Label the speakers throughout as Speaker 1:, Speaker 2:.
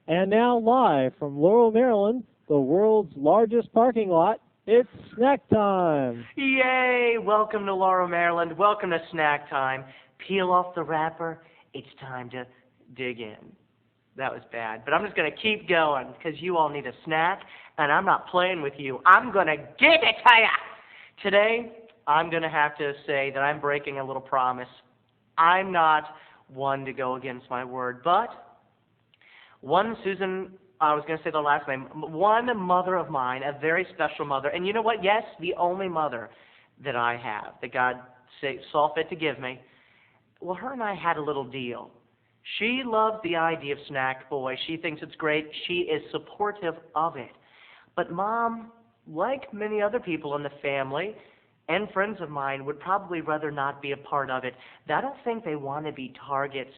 Speaker 1: And now live from Laurel, Maryland, the world's largest parking lot, it's snack time.
Speaker 2: Yay! Welcome to Laurel, Maryland. Welcome to Snack Time. Peel off the wrapper. It's time to dig in. That was bad, but I'm just going to keep going because you all need a snack, and I'm not playing with you. I'm going to give it to you. Today, I'm going to have to say that I'm breaking a little promise. I'm not one to go against my word, but one Susan, I was going to say the last name, one mother of mine, a very special mother, and you know what? Yes, the only mother that I have, that God saw fit to give me. Well, her and I had a little deal. She loves the idea of Snackboy. She thinks it's great. She is supportive of it. But Mom, like many other people in the family and friends of mine, would probably rather not be a part of it. I don't think they want to be targets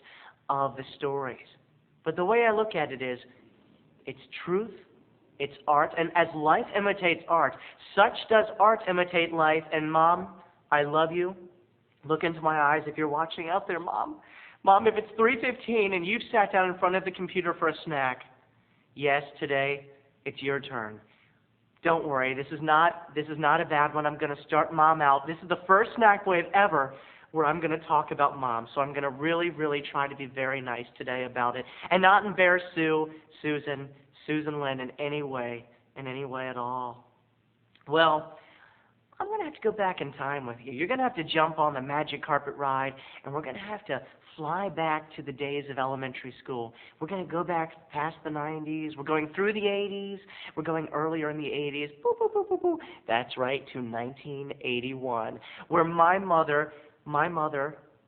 Speaker 2: of the stories. But the way I look at it is, it's truth, it's art, and as life imitates art, such does art imitate life. And Mom, I love you. Look into my eyes if you're watching out there, Mom. Mom, if it's 3:15 and you've sat down in front of the computer for a snack, yes, today it's your turn. Don't worry, this is not a bad one. I'm going to start Mom out. This is the first Snack Wave ever where I'm going to talk about Mom. So I'm going to really, really try to be very nice today about it and not embarrass Susan Lynn in any way at all. Well, I'm going to have to go back in time with you. You're going to have to jump on the magic carpet ride, and we're going to have to fly back to the days of elementary school. We're going to go back past the 90s. We're going through the 80s. We're going earlier in the 80s. Boo, boo, boo, boo, boo. That's right, to 1981, where my mother,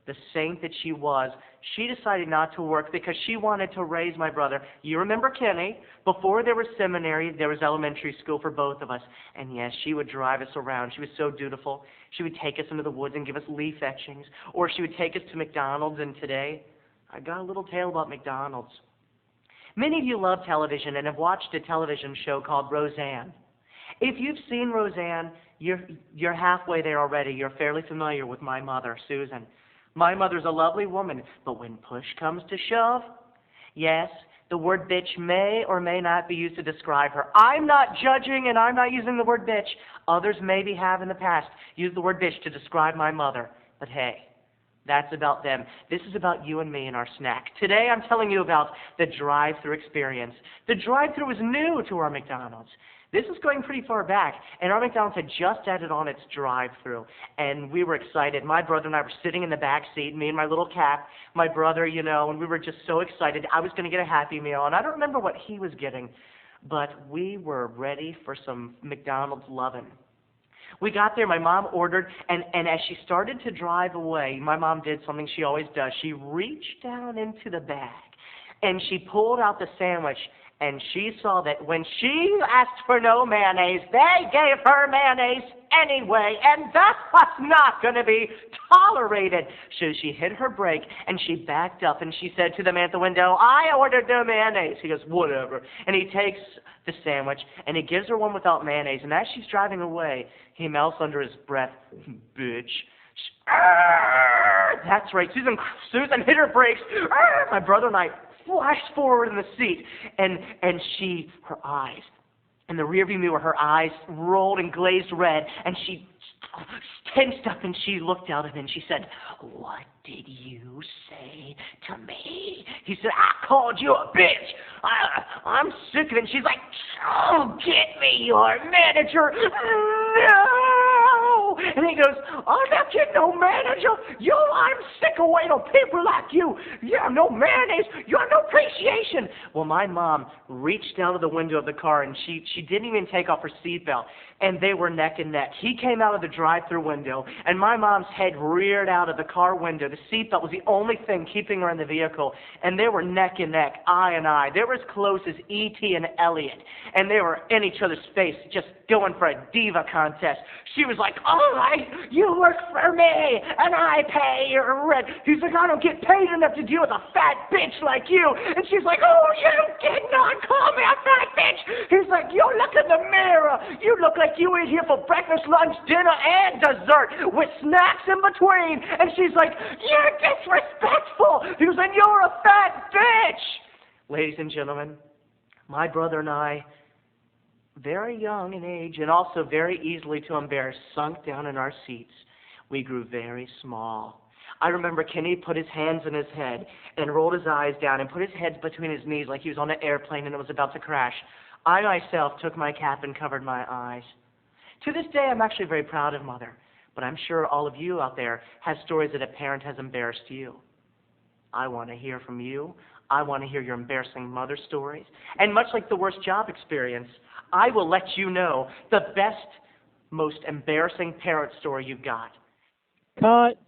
Speaker 2: the saint that she was, she decided not to work because she wanted to raise my brother. You remember Kenny? Before there was seminary, there was elementary school for both of us. And yes, she would drive us around. She was so dutiful. She would take us into the woods and give us leaf etchings. Or she would take us to McDonald's. And today, I got a little tale about McDonald's. Many of you love television and have watched a television show called Roseanne. If you've seen Roseanne, you're halfway there already. You're fairly familiar with my mother, Susan. My mother's a lovely woman, but when push comes to shove, yes, the word bitch may or may not be used to describe her. I'm not judging, and I'm not using the word bitch. Others maybe have in the past used the word bitch to describe my mother. But hey, that's about them. This is about you and me and our snack. Today I'm telling you about the drive-thru experience. The drive-thru is new to our McDonald's. This is going pretty far back, and our McDonald's had just added on its drive-thru, and we were excited. My brother and I were sitting in the back seat, me and my little cat, my brother, and we were just so excited. I was going to get a Happy Meal, and I don't remember what he was getting, but we were ready for some McDonald's lovin'. We got there, my mom ordered, and as she started to drive away, my mom did something she always does. She reached down into the bag, and she pulled out the sandwich. And she saw that when she asked for no mayonnaise, they gave her mayonnaise anyway, and that was not going to be tolerated. So she hit her brake, and she backed up, and she said to the man at the window, "I ordered no mayonnaise." He goes, "Whatever." And he takes the sandwich, and he gives her one without mayonnaise. And as she's driving away, he mouths under his breath, "Bitch." That's right. Susan hit her brakes. My brother and I flashed forward in the seat, and her eyes, in the rearview mirror, her eyes rolled and glazed red, and she tensed up, and she looked out at him, and she said, "What did you say to me?" He said, "I called you a bitch. I'm sick of it." And she's like, "Oh, get me your manager." No! And he goes, "I'm not getting no manager. I'm sick of waiting on people like you. You have no mayonnaise. You have no appreciation." Well, my mom reached out of the window of the car, and she didn't even take off her seatbelt, and they were neck and neck. He came out of the drive-thru window, and my mom's head reared out of the car window. The seatbelt was the only thing keeping her in the vehicle, and they were neck and neck, eye and eye. They were as close as E.T. and Elliot, and they were in each other's face, just going for a diva contest. She was like, "All right, you work for me, and I pay your rent." He's like, "I don't get paid enough to deal with a fat bitch like you." And she's like, "Oh, you did not call me a fat bitch." He's like, "You look in the mirror. You look like you eat here for breakfast, lunch, dinner, and dessert with snacks in between." And she's like, "You're disrespectful." He was like, "You're a fat bitch." Ladies and gentlemen, My brother and I, very young in age and also very easily to embarrass, sunk down in our seats. We grew very small. I remember Kenny put his hands in his head and rolled his eyes down and put his head between his knees like he was on an airplane and it was about to crash. I myself took my cap and covered my eyes. To this day, I'm actually very proud of Mother, but I'm sure all of you out there have stories that a parent has embarrassed you. I want to hear from you. I want to hear your embarrassing mother stories. And much like the worst job experience, I will let you know the best, most embarrassing parent story you've got.
Speaker 1: Cut.